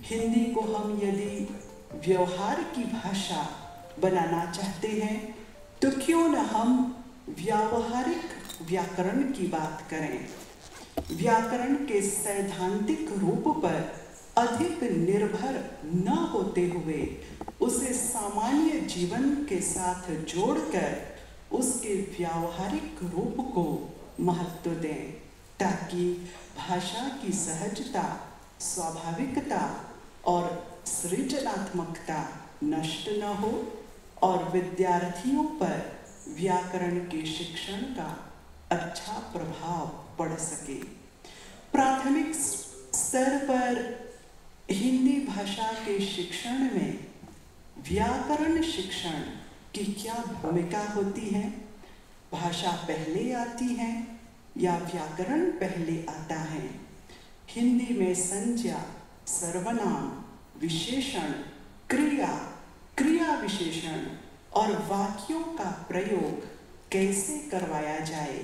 हिंदी को हम यदि व्यवहार की भाषा बनाना चाहते हैं तो क्यों न हम व्यावहारिक व्याकरण की बात करें। व्याकरण के सैद्धांतिक रूप पर अधिक निर्भर न होते हुए उसे सामान्य जीवन के साथ जोड़कर उसके व्यावहारिक रूप को महत्व दें, ताकि भाषा की सहजता, स्वाभाविकता और सृजनात्मकता नष्ट न हो और विद्यार्थियों पर व्याकरण के शिक्षण का अच्छा प्रभाव पड़ सके। प्राथमिक स्तर पर हिंदी भाषा के शिक्षण में व्याकरण शिक्षण की क्या भूमिका होती है? भाषा पहले आती है या व्याकरण पहले आता है? हिंदी में संज्ञा, सर्वनाम, विशेषण, क्रिया, क्रिया विशेषण और वाक्यों का प्रयोग कैसे करवाया जाए?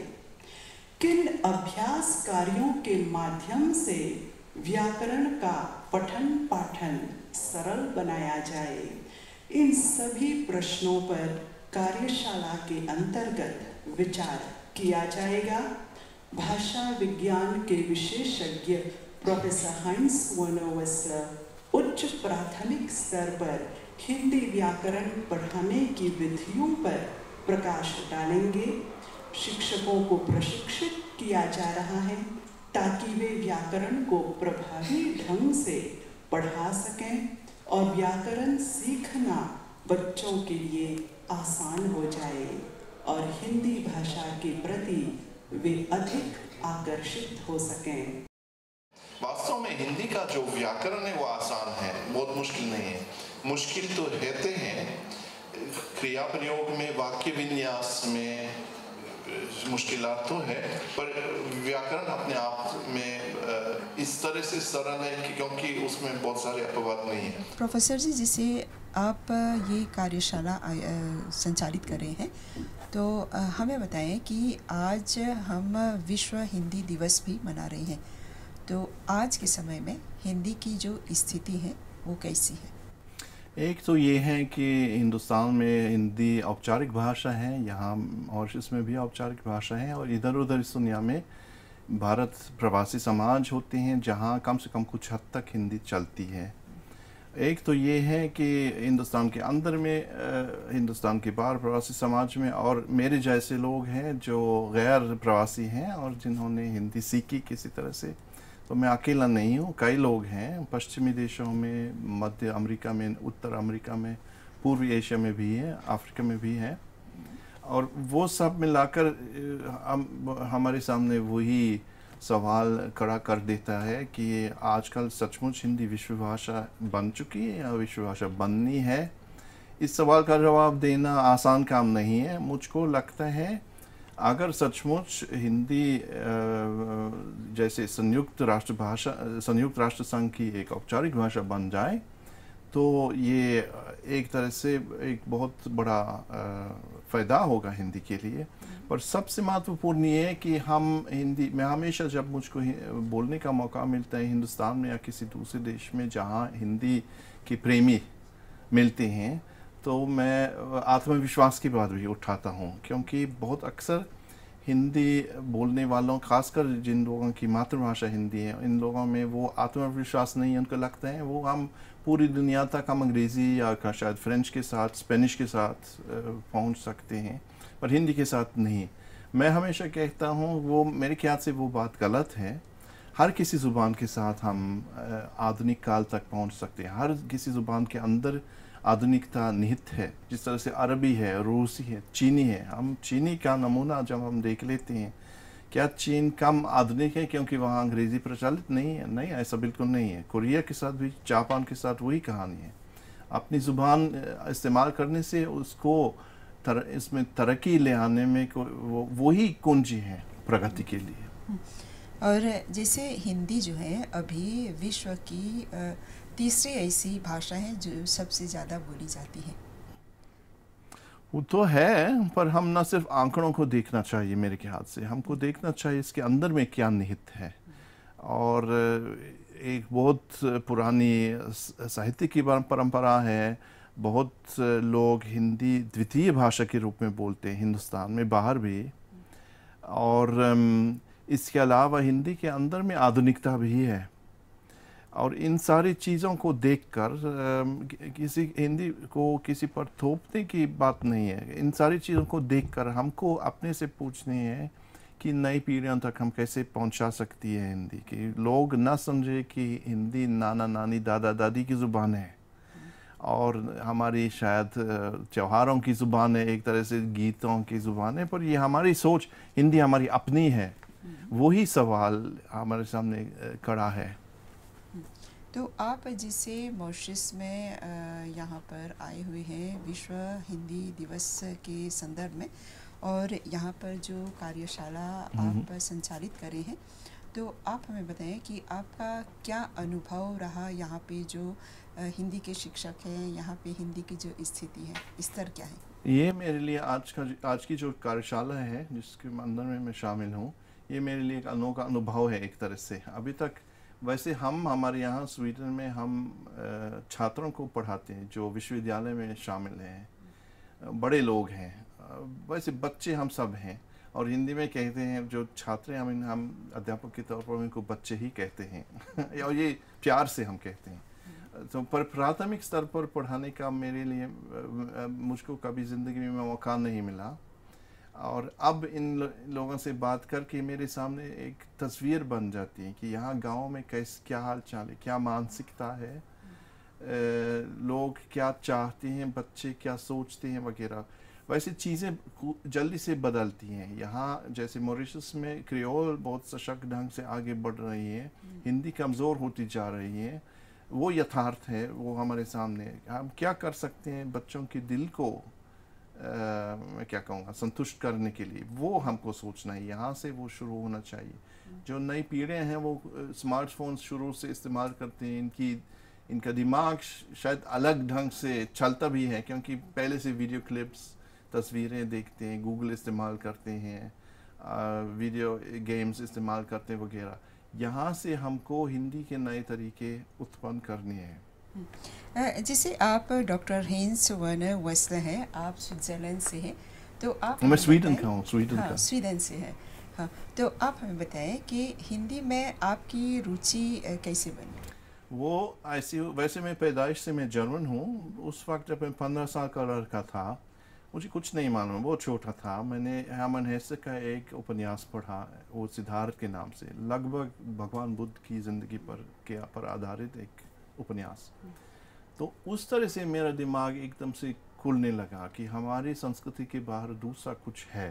किन अभ्यास कार्यों के माध्यम से व्याकरण का पठन पाठन सरल बनाया जाए? इन सभी प्रश्नों पर कार्यशाला के अंतर्गत विचार किया जाएगा। भाषा विज्ञान के विशेषज्ञ प्रोफेसर हाइंस वर्नर वेस्लर उच्च प्राथमिक स्तर पर हिंदी व्याकरण पढ़ाने की विधियों पर प्रकाश डालेंगे। शिक्षकों को प्रशिक्षित किया जा रहा है ताकि वे व्याकरण को प्रभावी ढंग से पढ़ा सकें और व्याकरण सीखना बच्चों के लिए आसान हो जाए और हिंदी भाषा के प्रति वे अधिक आकर्षित हो सकें। वास्तव में हिंदी का जो व्याकरण है वो आसान है, बहुत मुश्किल नहीं है। मुश्किल तो रहते हैं क्रिया प्रयोग में, वाक्य विन्यास में मुश्किलात तो है, पर व्याकरण अपने आप में इस तरह से सरल है कि क्योंकि उसमें बहुत सारे अपवाद नहीं है। प्रोफेसर जी, जिसे आप ये कार्यशाला संचालित कर रहे हैं, तो हमें बताएं कि आज हम विश्व हिंदी दिवस भी मना रहे हैं, तो आज के समय में हिंदी की जो स्थिति है वो कैसी है? एक तो ये है कि हिंदुस्तान में हिंदी औपचारिक भाषा है, यहाँ मॉरिशस में भी औपचारिक भाषा है, और इधर उधर इस दुनिया में भारत प्रवासी समाज होते हैं जहाँ कम से कम कुछ हद तक हिंदी चलती है। एक तो ये है कि हिंदुस्तान के अंदर में, हिंदुस्तान के बाहर प्रवासी समाज में, और मेरे जैसे लोग हैं जो गैर प्रवासी हैं और जिन्होंने हिंदी सीखी किसी तरह से, तो मैं अकेला नहीं हूँ, कई लोग हैं पश्चिमी देशों में, मध्य अमेरिका में, उत्तर अमेरिका में, पूर्वी एशिया में भी है, अफ्रीका में भी है, और वो सब मिलाकर हमारे सामने वही सवाल खड़ा कर देता है कि आजकल सचमुच हिंदी विश्व भाषा बन चुकी है या विश्व भाषा बननी है। इस सवाल का जवाब देना आसान काम नहीं है। मुझको लगता है अगर सचमुच हिंदी जैसे संयुक्त राष्ट्र संघ की एक औपचारिक भाषा बन जाए तो ये एक तरह से एक बहुत बड़ा फ़ायदा होगा हिंदी के लिए। पर सबसे महत्वपूर्ण ये है कि हम हिंदी में हमेशा, जब मुझको बोलने का मौका मिलता है हिंदुस्तान में या किसी दूसरे देश में जहाँ हिंदी के प्रेमी मिलते हैं, तो मैं आत्मविश्वास की बात भी उठाता हूँ, क्योंकि बहुत अक्सर हिंदी बोलने वालों, खासकर जिन लोगों की मातृभाषा हिंदी है, इन लोगों में वो आत्मविश्वास नहीं, उनको लगता है वो हम पूरी दुनिया तक हम अंग्रेज़ी या शायद फ्रेंच के साथ, स्पेनिश के साथ पहुंच सकते हैं, पर हिंदी के साथ नहीं। मैं हमेशा कहता हूँ वो मेरे ख्याल से वो बात गलत है। हर किसी ज़ुबान के साथ हम आधुनिक काल तक पहुंच सकते हैं। हर किसी ज़ुबान के अंदर आधुनिकता निहित है। जिस तरह से अरबी है, रूसी है, चीनी है। हम चीनी का नमूना जब हम देख लेते हैं, क्या चीन कम आधुनिक है क्योंकि वहाँ अंग्रेज़ी प्रचलित नहीं है? नहीं, ऐसा बिल्कुल नहीं है। कोरिया के साथ भी, जापान के साथ वही कहानी है। अपनी ज़ुबान इस्तेमाल करने से उसको इसमें तरक्की ले आने में वही कुंजी है प्रगति के लिए। और जैसे हिंदी जो है अभी विश्व की तीसरी ऐसी भाषा है जो सबसे ज़्यादा बोली जाती है। वो तो है, पर हम ना सिर्फ आंकड़ों को देखना चाहिए, मेरे ख्याल से हमको देखना चाहिए इसके अंदर में क्या निहित है। और एक बहुत पुरानी साहित्य की परंपरा है। बहुत लोग हिंदी द्वितीय भाषा के रूप में बोलते हैं हिंदुस्तान में, बाहर भी। और इसके अलावा हिंदी के अंदर में आधुनिकता भी है। और इन सारी चीज़ों को देखकर किसी हिंदी को किसी पर थोपने की बात नहीं है। इन सारी चीज़ों को देखकर हमको अपने से पूछनी है कि नई पीढ़ियों तक हम कैसे पहुंचा सकती है हिंदी, कि लोग ना समझे कि हिंदी नाना नानी दादा दादी की ज़ुबान है और हमारी शायद त्योहारों की ज़ुबान है, एक तरह से गीतों की ज़ुबान है, पर ये हमारी सोच, हिंदी हमारी अपनी है। वही सवाल हमारे सामने खड़ा है। तो आप जिसे मॉरिशस में यहाँ पर आए हुए हैं विश्व हिंदी दिवस के संदर्भ में, और यहाँ पर जो कार्यशाला आप संचालित कर रहे हैं, तो आप हमें बताएं कि आपका क्या अनुभव रहा यहाँ पे, जो हिंदी के शिक्षक हैं, यहाँ पे हिंदी की जो स्थिति है, स्तर क्या है? ये मेरे लिए आज की जो कार्यशाला है जिसके अंदर में मैं शामिल हूँ, ये मेरे लिए एक अनोखा अनुभव है एक तरह से। अभी तक वैसे हमारे यहाँ स्वीडन में हम छात्रों को पढ़ाते हैं जो विश्वविद्यालय में शामिल हैं, बड़े लोग हैं, वैसे बच्चे हम सब हैं। और हिंदी में कहते हैं जो छात्र हैं, हम अध्यापक के तौर पर उनको बच्चे ही कहते हैं और ये प्यार से हम कहते हैं। तो पर प्राथमिक स्तर पर पढ़ाने का मेरे लिए मुझको कभी ज़िंदगी में मौका नहीं मिला। और अब इन लोगों से बात करके मेरे सामने एक तस्वीर बन जाती है कि यहाँ गांव में क्या हाल चाल है, क्या मानसिकता है, लोग क्या चाहते हैं, बच्चे क्या सोचते हैं वगैरह। वैसे चीज़ें जल्दी से बदलती हैं। यहाँ जैसे मॉरिशस में क्रियोल बहुत सशक्त ढंग से आगे बढ़ रही है, हिंदी कमज़ोर होती जा रही है, वो यथार्थ है, वो हमारे सामने है। हम क्या कर सकते हैं बच्चों के दिल को मैं क्या कहूँगा संतुष्ट करने के लिए, वो हमको सोचना है। यहाँ से वो शुरू होना चाहिए। जो नई पीढ़ियाँ हैं वो स्मार्टफोन शुरू से इस्तेमाल करते हैं, इनका दिमाग शायद अलग ढंग से चलता भी है, क्योंकि पहले से वीडियो क्लिप्स, तस्वीरें देखते हैं, गूगल इस्तेमाल करते हैं, वीडियो गेम्स इस्तेमाल करते हैं वगैरह। यहाँ से हमको हिंदी के नए तरीके उत्पन्न करने हैं। जैसे आप डॉक्टर हेंस वर्नर वेस्लर हैं, आप स्विट्ज़रलैंड से हैं, तो आप मैं स्वीडन का हूँ, स्वीडन से है। हाँ, तो आप हमें बताएं कि हिंदी में आपकी रुचि कैसे बनी? वो ऐसी, वैसे मैं पैदाइश से मैं जर्मन हूँ। उस वक्त जब मैं 15 साल का लड़का था, मुझे कुछ नहीं मालूम, बहुत छोटा था, मैंने हेमन हेसे का एक उपन्यास पढ़ा, वो सिद्धार्थ के नाम से, लगभग भगवान बुद्ध की ज़िंदगी पर आधारित एक उपन्यास। तो उस तरह से मेरा दिमाग एकदम से खुलने लगा कि हमारी संस्कृति के बाहर दूसरा कुछ है।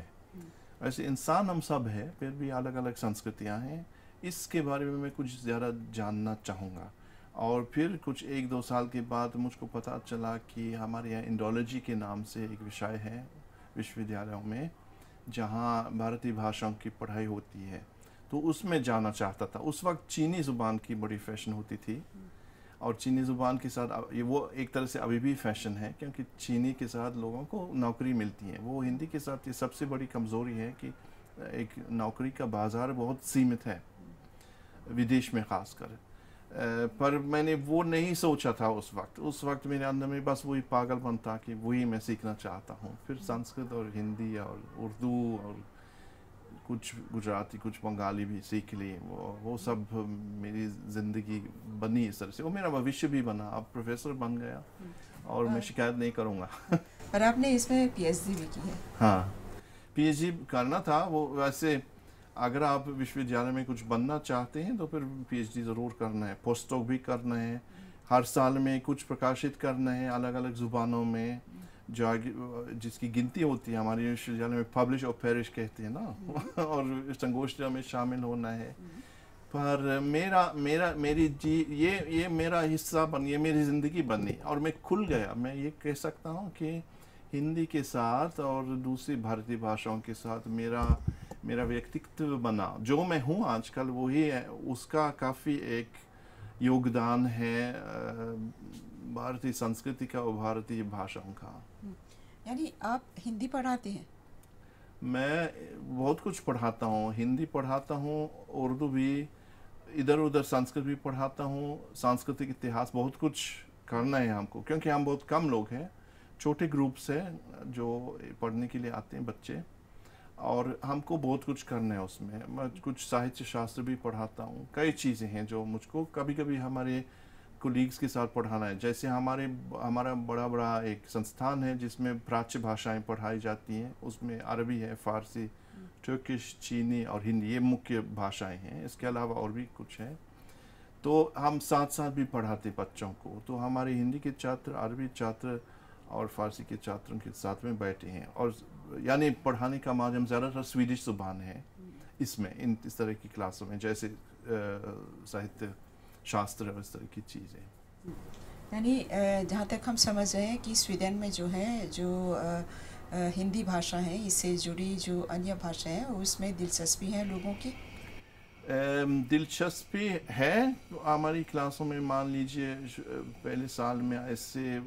वैसे इंसान हम सब हैं, फिर भी अलग अलग संस्कृतियां हैं, इसके बारे में मैं कुछ ज़्यादा जानना चाहूँगा। और फिर कुछ 1-2 साल के बाद मुझको पता चला कि हमारे यहाँ इंडोलॉजी के नाम से एक विषय है विश्वविद्यालयों में, जहाँ भारतीय भाषाओं की पढ़ाई होती है, तो उसमें जाना चाहता था। उस वक्त चीनी ज़ुबान की बड़ी फैशन होती थी, और चीनी ज़ुबान के साथ ये वो एक तरह से अभी भी फैशन है, क्योंकि चीनी के साथ लोगों को नौकरी मिलती है। वो हिंदी के साथ ये सबसे बड़ी कमज़ोरी है कि एक नौकरी का बाज़ार बहुत सीमित है, विदेश में ख़ासकर। पर मैंने वो नहीं सोचा था उस वक्त मेरे अंदर में बस वही पागलपन था कि वही मैं सीखना चाहता हूँ। फिर संस्कृत और हिंदी और उर्दू और कुछ गुजराती, कुछ बंगाली भी सीख ली। वो सब मेरी ज़िंदगी बनी इस तरह से, वो मेरा भविष्य भी बना। अब प्रोफेसर बन गया और मैं शिकायत नहीं करूँगा। और आपने इसमें पीएचडी भी की है? हाँ, पीएचडी करना था। वो वैसे अगर आप विश्वविद्यालय में कुछ बनना चाहते हैं तो फिर पीएचडी ज़रूर करना है, पोस्टडॉक भी करना है, हर साल में कुछ प्रकाशित करना है अलग अलग ज़ुबानों में, जो जिसकी गिनती होती है हमारे विश्वविद्यालय में पब्लिश और पेरिश कहते हैं ना और संगोष्ठियों में शामिल होना है। पर ये मेरा हिस्सा ये मेरी ज़िंदगी बनी और मैं खुल गया। मैं ये कह सकता हूँ कि हिंदी के साथ और दूसरी भारतीय भाषाओं के साथ मेरा व्यक्तित्व बना, जो मैं हूँ आजकल वही है। उसका काफ़ी एक योगदान है भारतीय संस्कृति का और भारतीय भाषाओं का। यानी आप हिंदी पढ़ाते हैं? मैं बहुत कुछ पढ़ाता हूँ, हिंदी पढ़ाता हूँ, उर्दू भी, इधर उधर संस्कृत भी पढ़ाता हूँ। सांस्कृतिक इतिहास बहुत कुछ करना है हमको, क्योंकि हम बहुत कम लोग हैं, छोटे ग्रुप से जो पढ़ने के लिए आते हैं बच्चे, और हमको बहुत कुछ करना है उसमें। मैं कुछ साहित्य शास्त्र भी पढ़ाता हूँ। कई चीज़ें हैं जो मुझको कभी कभी हमारे कोलीग्स के साथ पढ़ाना है। जैसे हमारा बड़ा एक संस्थान है जिसमें प्राच्य भाषाएं पढ़ाई जाती हैं। उसमें अरबी है, फ़ारसी, तुर्किश, चीनी और हिंदी, ये मुख्य भाषाएं हैं। इसके अलावा और भी कुछ है, तो हम साथ साथ भी पढ़ाते बच्चों को। तो हमारे हिंदी के छात्र, अरबी छात्र और फ़ारसी के छात्रों के साथ में बैठे हैं, और यानी पढ़ाने का माध्यम ज़्यादातर स्वीडिश ज़ुबान है इसमें, इस तरह की क्लासों में, जैसे साहित्य शास्त्र और इस तरह की चीज़ें। यानी जहाँ तक हम समझ रहे हैं कि स्वीडन में जो है, जो हिंदी भाषा है, इससे जुड़ी जो अन्य भाषाएं हैं, उसमें दिलचस्पी है लोगों की। दिलचस्पी है हमारी क्लासों में। मान लीजिए पहले साल में ऐसे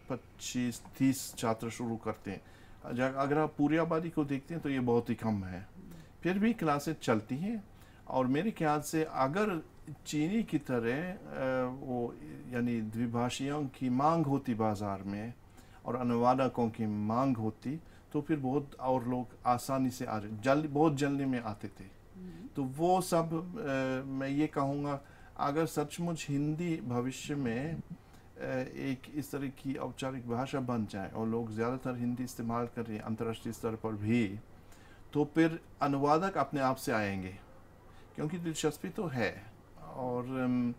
25-30 छात्र शुरू करते हैं। अगर आप पूरी आबादी को देखते हैं तो ये बहुत ही कम है, फिर भी क्लासेस चलती हैं। और मेरे ख्याल से अगर चीनी की तरह वो यानी द्विभाषियों की मांग होती बाज़ार में और अनुवादकों की मांग होती, तो फिर बहुत और लोग आसानी से बहुत जल्दी में आते थे। तो वो सब मैं ये कहूँगा, अगर सचमुच हिंदी भविष्य में एक इस तरह की औपचारिक भाषा बन जाए और लोग ज़्यादातर हिंदी इस्तेमाल कर रहे हैं अंतर्राष्ट्रीय स्तर पर भी, तो फिर अनुवादक अपने आप से आएंगे, क्योंकि दिलचस्पी तो है। और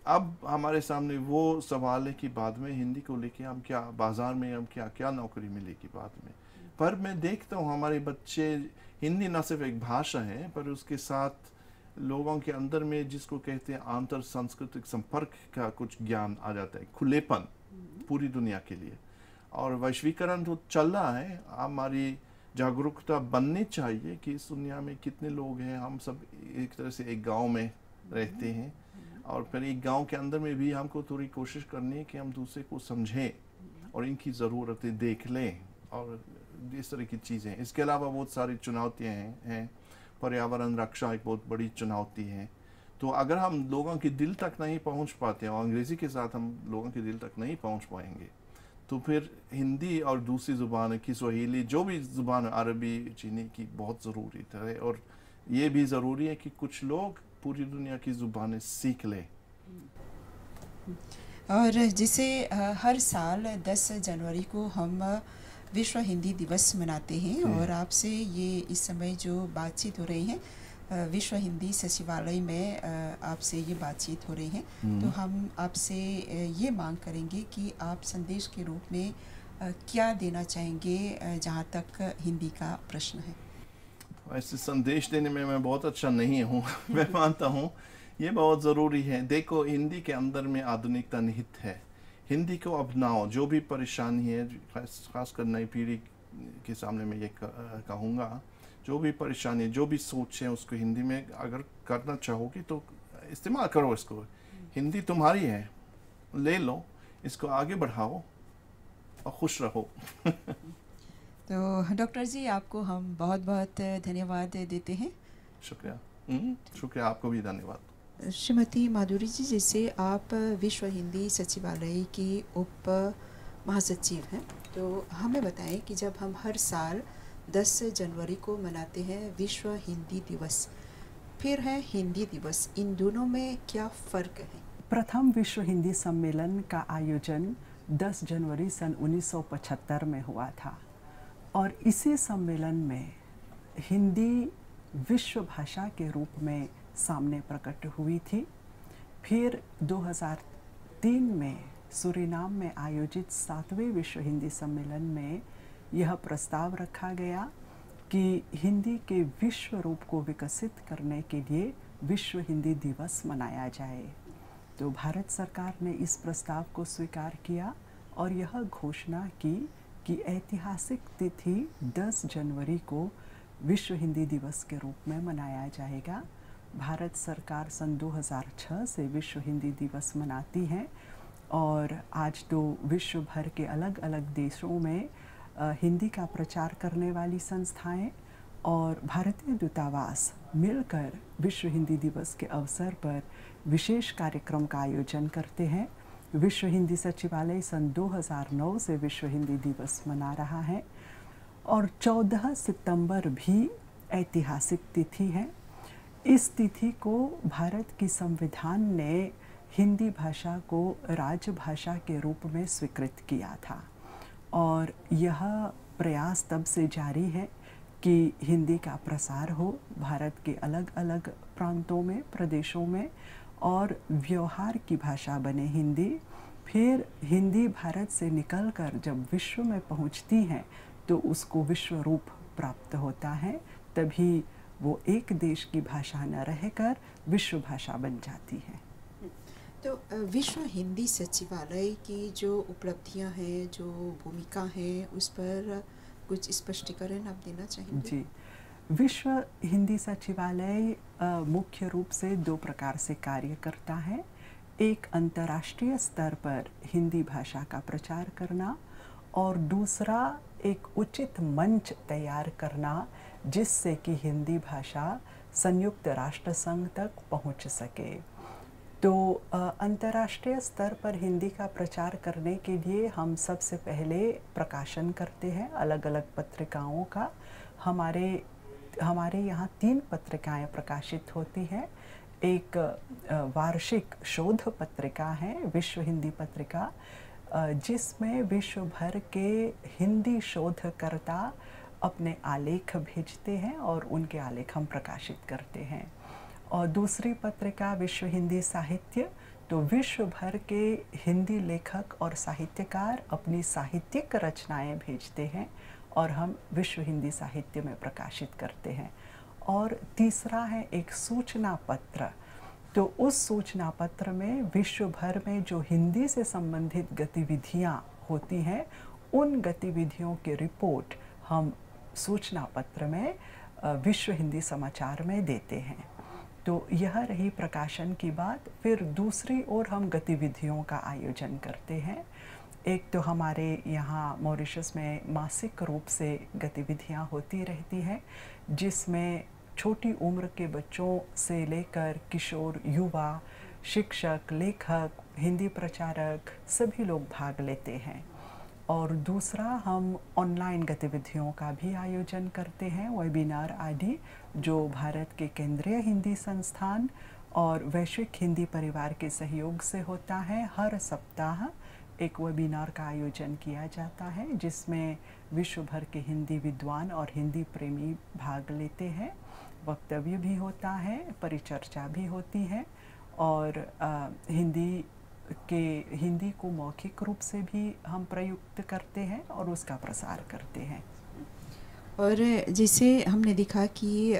अब हमारे सामने वो सवाल है कि बाद में हिंदी को लेके हम क्या, बाज़ार में हम क्या नौकरी मिलेगी बाद में। पर मैं देखता हूँ हमारे बच्चे, हिंदी न सिर्फ एक भाषा है, पर उसके साथ लोगों के अंदर में जिसको कहते हैं आंतर सांस्कृतिक संपर्क का कुछ ज्ञान आ जाता है, खुलेपन पूरी दुनिया के लिए। और वैश्वीकरण तो चल रहा है, हमारी जागरूकता बननी चाहिए कि इस दुनिया में कितने लोग हैं। हम सब एक तरह से एक गांव में रहते हैं, और फिर एक गांव के अंदर में भी हमको थोड़ी कोशिश करनी है कि हम दूसरे को समझें और इनकी ज़रूरतें देख लें और इस तरह की चीज़ें। इसके अलावा बहुत सारी चुनौतियाँ हैं। पर्यावरण रक्षा एक बहुत बड़ी चुनौती है। तो अगर हम लोगों के दिल तक नहीं पहुंच पाते और अंग्रेज़ी के साथ हम लोगों के दिल तक नहीं पहुंच पाएंगे, तो फिर हिंदी और दूसरी ज़ुबान की स्वाहिली, जो भी ज़ुबान, अरबी, चीनी की बहुत ज़रूरत है। और ये भी ज़रूरी है कि कुछ लोग पूरी दुनिया की ज़ुबानें सीख लें। और जिसे हर साल 10 जनवरी को हम विश्व हिंदी दिवस मनाते हैं, और आपसे ये इस समय जो बातचीत हो रही है विश्व हिंदी सचिवालय में आपसे ये बातचीत हो रही है, तो हम आपसे ये मांग करेंगे कि आप संदेश के रूप में क्या देना चाहेंगे जहाँ तक हिंदी का प्रश्न है। ऐसे संदेश देने में मैं बहुत अच्छा नहीं हूँ मैं मानता हूँ ये बहुत ज़रूरी है। देखो, हिंदी के अंदर में आधुनिकता निहित है। हिंदी को अपनाओ, जो भी परेशानी है, खासकर नई पीढ़ी के सामने मैं ये कहूँगा, जो भी परेशानी, जो भी सोच है, उसको हिंदी में अगर करना चाहोगी तो इस्तेमाल करो इसको। हिंदी तुम्हारी है, ले लो, इसको आगे बढ़ाओ और खुश रहो। तो डॉक्टर जी, आपको हम बहुत बहुत धन्यवाद देते हैं। शुक्रिया। शुक्रिया, आपको भी धन्यवाद। श्रीमती माधुरी जी, जैसे आप विश्व हिंदी सचिवालय की उप महासचिव हैं, तो हमें बताएं कि जब हम हर साल 10 जनवरी को मनाते हैं विश्व हिंदी दिवस, फिर है हिंदी दिवस, इन दोनों में क्या फ़र्क है? प्रथम विश्व हिंदी सम्मेलन का आयोजन 10 जनवरी सन 1975 में हुआ था, और इसी सम्मेलन में हिंदी विश्व भाषा के रूप में सामने प्रकट हुई थी। फिर 2003 में सूरीनाम में आयोजित 7वें विश्व हिंदी सम्मेलन में यह प्रस्ताव रखा गया कि हिंदी के विश्व रूप को विकसित करने के लिए विश्व हिंदी दिवस मनाया जाए। तो भारत सरकार ने इस प्रस्ताव को स्वीकार किया और यह घोषणा की कि ऐतिहासिक तिथि 10 जनवरी को विश्व हिंदी दिवस के रूप में मनाया जाएगा। भारत सरकार सन 2006 से विश्व हिंदी दिवस मनाती है, और आज तो विश्व भर के अलग अलग देशों में हिंदी का प्रचार करने वाली संस्थाएं और भारतीय दूतावास मिलकर विश्व हिंदी दिवस के अवसर पर विशेष कार्यक्रम का आयोजन करते हैं। विश्व हिंदी सचिवालय सन 2009 से विश्व हिंदी दिवस मना रहा है और 14 सितंबर भी ऐतिहासिक तिथि है। इस तिथि को भारत की संविधान ने हिंदी भाषा को राजभाषा के रूप में स्वीकृत किया था और यह प्रयास तब से जारी है कि हिंदी का प्रसार हो भारत के अलग अलग प्रांतों में, प्रदेशों में, और व्यवहार की भाषा बने हिंदी। फिर हिंदी भारत से निकलकर जब विश्व में पहुंचती है तो उसको विश्व रूप प्राप्त होता है, तभी वो एक देश की भाषा न रहकर विश्व भाषा बन जाती है। तो विश्व हिंदी सचिवालय की जो उपलब्धियां हैं, जो भूमिका है, उस पर कुछ स्पष्टीकरण आप देना चाहेंगे? जी, विश्व हिंदी सचिवालय मुख्य रूप से 2 प्रकार से कार्य करता है। एक अंतर्राष्ट्रीय स्तर पर हिंदी भाषा का प्रचार करना और दूसरा एक उचित मंच तैयार करना जिससे कि हिंदी भाषा संयुक्त राष्ट्र संघ तक पहुंच सके। तो अंतर्राष्ट्रीय स्तर पर हिंदी का प्रचार करने के लिए हम सबसे पहले प्रकाशन करते हैं अलग अलग पत्रिकाओं का। हमारे यहाँ 3 पत्रिकाएं प्रकाशित होती हैं। एक वार्षिक शोध पत्रिका है विश्व हिंदी पत्रिका, जिसमें विश्व भर के हिंदी शोधकर्ता अपने आलेख भेजते हैं और उनके आलेख हम प्रकाशित करते हैं। और दूसरी पत्रिका विश्व हिंदी साहित्य, तो विश्व भर के हिंदी लेखक और साहित्यकार अपनी साहित्यिक रचनाएं भेजते हैं और हम विश्व हिंदी साहित्य में प्रकाशित करते हैं। और तीसरा है एक सूचना पत्र, तो उस सूचना पत्र में विश्व भर में जो हिंदी से संबंधित गतिविधियां होती हैं उन गतिविधियों की रिपोर्ट हम सूचना पत्र में विश्व हिंदी समाचार में देते हैं। तो यह रही प्रकाशन की बात। फिर दूसरी ओर हम गतिविधियों का आयोजन करते हैं। एक तो हमारे यहाँ मॉरिशस में मासिक रूप से गतिविधियाँ होती रहती हैं जिसमें छोटी उम्र के बच्चों से लेकर किशोर, युवा, शिक्षक, लेखक, हिंदी प्रचारक सभी लोग भाग लेते हैं। और दूसरा हम ऑनलाइन गतिविधियों का भी आयोजन करते हैं, वेबिनार आदि, जो भारत के केंद्रीय हिंदी संस्थान और वैश्विक हिंदी परिवार के सहयोग से होता है। हर सप्ताह एक वेबिनार का आयोजन किया जाता है जिसमें विश्व भर के हिंदी विद्वान और हिंदी प्रेमी भाग लेते हैं। वक्तव्य भी होता है, परिचर्चा भी होती है और हिंदी को मौखिक रूप से भी हम प्रयुक्त करते हैं और उसका प्रसार करते हैं। और जैसे हमने देखा कि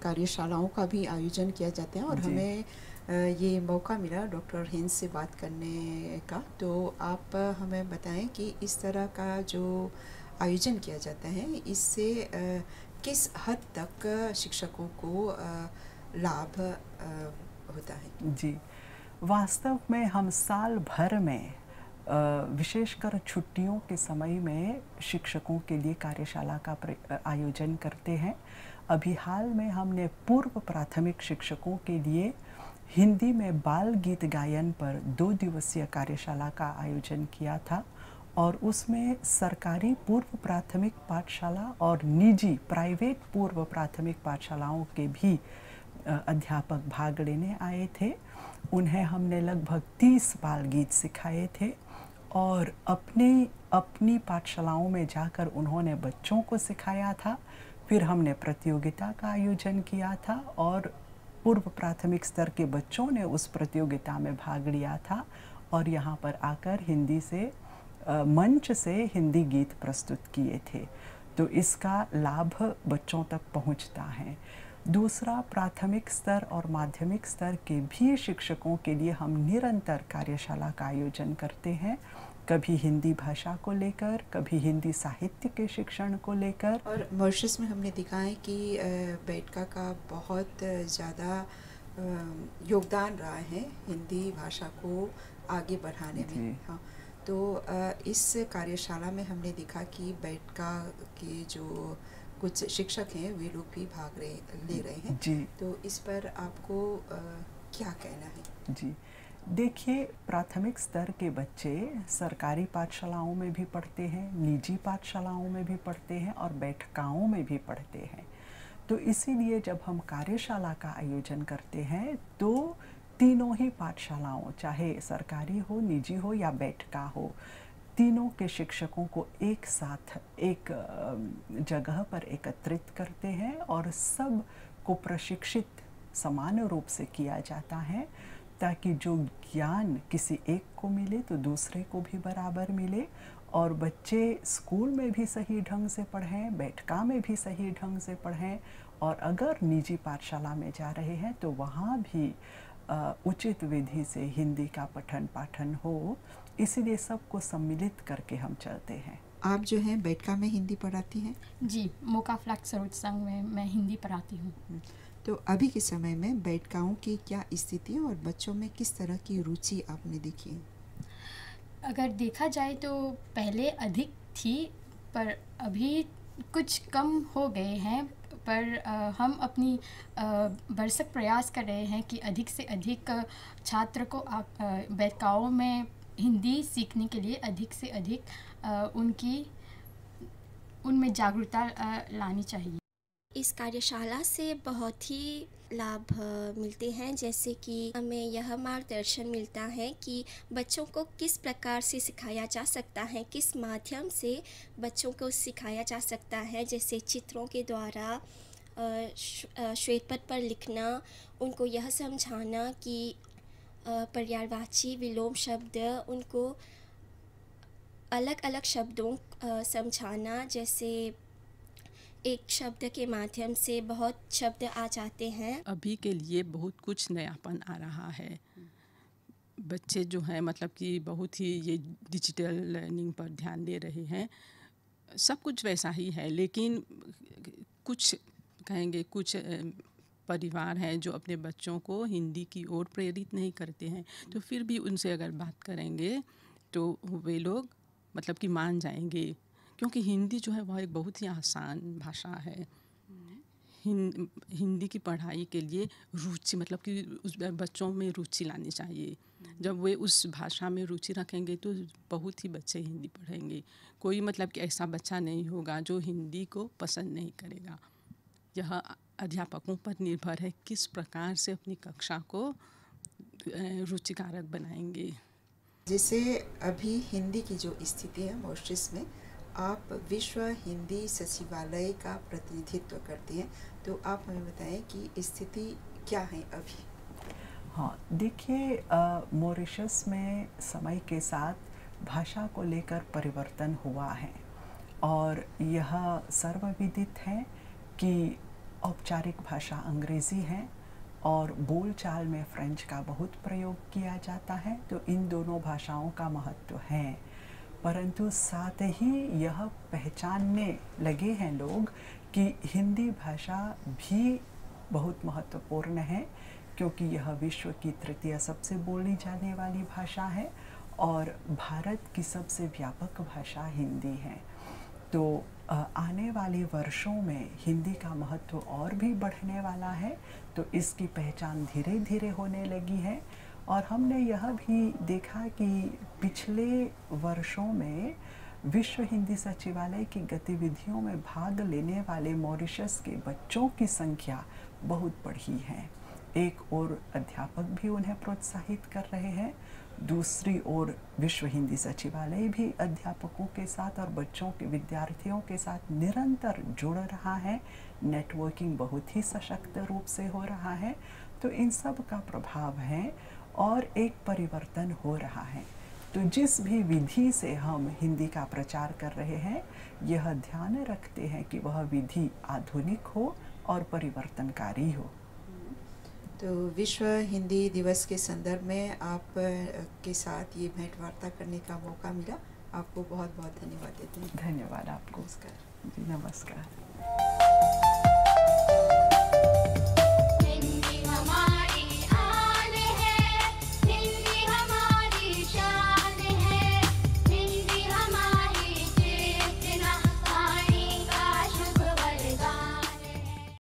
कार्यशालाओं का भी आयोजन किया जाता है और हमें ये मौका मिला डॉक्टर हिंस से बात करने का, तो आप हमें बताएं कि इस तरह का जो आयोजन किया जाता है इससे किस हद तक शिक्षकों को लाभ होता है? जी, वास्तव में हम साल भर में विशेषकर छुट्टियों के समय में शिक्षकों के लिए कार्यशाला का आयोजन करते हैं। अभी हाल में हमने पूर्व प्राथमिक शिक्षकों के लिए हिंदी में बाल गीत गायन पर 2 दिवसीय कार्यशाला का आयोजन किया था और उसमें सरकारी पूर्व प्राथमिक पाठशाला और निजी प्राइवेट पूर्व प्राथमिक पाठशालाओं के भी अध्यापक भाग लेने आए थे। उन्हें हमने लगभग 30 बाल गीत सिखाए थे और अपनी पाठशालाओं में जाकर उन्होंने बच्चों को सिखाया था। फिर हमने प्रतियोगिता का आयोजन किया था और पूर्व प्राथमिक स्तर के बच्चों ने उस प्रतियोगिता में भाग लिया था और यहाँ पर आकर हिंदी से मंच से हिंदी गीत प्रस्तुत किए थे। तो इसका लाभ बच्चों तक पहुँचता है। दूसरा, प्राथमिक स्तर और माध्यमिक स्तर के भी शिक्षकों के लिए हम निरंतर कार्यशाला का आयोजन करते हैं, कभी हिंदी भाषा को लेकर, कभी हिंदी साहित्य के शिक्षण को लेकर। और मॉरिशस में हमने देखा है कि बैठका का बहुत ज़्यादा योगदान रहा है हिंदी भाषा को आगे बढ़ाने में। हाँ, तो इस कार्यशाला में हमने देखा कि बैठका के जो कुछ शिक्षक हैं वे लोग भी ले रहे हैं जी। तो इस पर आपको क्या कहना है? जी, देखिए, प्राथमिक स्तर के बच्चे सरकारी पाठशालाओं में भी पढ़ते हैं, निजी पाठशालाओं में भी पढ़ते हैं और बैठकाओं में भी पढ़ते हैं। तो इसीलिए जब हम कार्यशाला का आयोजन करते हैं तो तीनों ही पाठशालाओं, चाहे सरकारी हो, निजी हो या बैठका हो, तीनों के शिक्षकों को एक साथ एक जगह पर एकत्रित करते हैं और सब को प्रशिक्षित समान रूप से किया जाता है, ताकि जो ज्ञान किसी एक को मिले तो दूसरे को भी बराबर मिले और बच्चे स्कूल में भी सही ढंग से पढ़ें, बैठका में भी सही ढंग से पढ़ें और अगर निजी पाठशाला में जा रहे हैं तो वहाँ भी उचित विधि से हिंदी का पठन पाठन हो। इसीलिए सबको सम्मिलित करके हम चलते हैं। आप जो हैं बैठका में हिंदी पढ़ाती हैं? जी, मोका फ्लैग सरोज संघ में मैं हिंदी पढ़ाती हूँ। तो अभी के समय में बैठकाओं की क्या स्थिति है और बच्चों में किस तरह की रुचि आपने देखी है? अगर देखा जाए तो पहले अधिक थी पर अभी कुछ कम हो गए हैं, पर हम अपनी भरसक प्रयास कर रहे हैं कि अधिक से अधिक छात्र को बैठकाओं में हिंदी सीखने के लिए अधिक से अधिक उनमें जागरूकता लानी चाहिए। इस कार्यशाला से बहुत ही लाभ मिलते हैं, जैसे कि हमें यह मार्गदर्शन मिलता है कि बच्चों को किस प्रकार से सिखाया जा सकता है, किस माध्यम से बच्चों को सिखाया जा सकता है, जैसे चित्रों के द्वारा, श्वेतपत्र पर लिखना, उनको यह समझाना कि पर्यायवाची विलोम शब्द, उनको अलग अलग शब्दों समझाना, जैसे एक शब्द के माध्यम से बहुत शब्द आ जाते हैं। अभी के लिए बहुत कुछ नयापन आ रहा है। बच्चे जो हैं मतलब कि बहुत ही ये डिजिटल लर्निंग पर ध्यान दे रहे हैं। सब कुछ वैसा ही है, लेकिन कुछ कहेंगे कुछ परिवार हैं जो अपने बच्चों को हिंदी की ओर प्रेरित नहीं करते हैं, तो फिर भी उनसे अगर बात करेंगे तो वे लोग मतलब कि मान जाएंगे, क्योंकि हिंदी जो है वह एक बहुत ही आसान भाषा है। हिंदी की पढ़ाई के लिए रुचि मतलब कि उस बच्चों में रुचि लानी चाहिए। जब वे उस भाषा में रुचि रखेंगे तो बहुत ही बच्चे हिंदी पढ़ेंगे। कोई मतलब कि ऐसा बच्चा नहीं होगा जो हिंदी को पसंद नहीं करेगा। यह अध्यापकों पर निर्भर है किस प्रकार से अपनी कक्षा को रुचिकारक बनाएंगे। जैसे अभी हिंदी की जो स्थिति है मॉरिशस में, आप विश्व हिंदी सचिवालय का प्रतिनिधित्व करते हैं, तो आप हमें बताएं कि स्थिति क्या है अभी? हाँ, देखिए, मॉरिशस में समय के साथ भाषा को लेकर परिवर्तन हुआ है और यह सर्वविदित है कि औपचारिक भाषा अंग्रेज़ी है और बोलचाल में फ्रेंच का बहुत प्रयोग किया जाता है। तो इन दोनों भाषाओं का महत्व है, परंतु साथ ही यह पहचानने लगे हैं लोग कि हिंदी भाषा भी बहुत महत्वपूर्ण है, क्योंकि यह विश्व की तृतीय सबसे बोली जाने वाली भाषा है और भारत की सबसे व्यापक भाषा हिंदी है। तो आने वाले वर्षों में हिंदी का महत्व और भी बढ़ने वाला है, तो इसकी पहचान धीरे धीरे होने लगी है। और हमने यह भी देखा कि पिछले वर्षों में विश्व हिंदी सचिवालय की गतिविधियों में भाग लेने वाले मॉरिशस के बच्चों की संख्या बहुत बढ़ी है। एक ओर अध्यापक भी उन्हें प्रोत्साहित कर रहे हैं, दूसरी ओर विश्व हिंदी सचिवालय भी अध्यापकों के साथ और बच्चों के विद्यार्थियों के साथ निरंतर जुड़ रहा है। नेटवर्किंग बहुत ही सशक्त रूप से हो रहा है। तो इन सब का प्रभाव है और एक परिवर्तन हो रहा है। तो जिस भी विधि से हम हिंदी का प्रचार कर रहे हैं, यह ध्यान रखते हैं कि वह विधि आधुनिक हो और परिवर्तनकारी हो। तो विश्व हिंदी दिवस के संदर्भ में आप के साथ ये भेंट वार्ता करने का मौका मिला, आपको बहुत बहुत धन्यवाद देते हैं। धन्यवाद आपको। नमस्कार। जी, नमस्कार।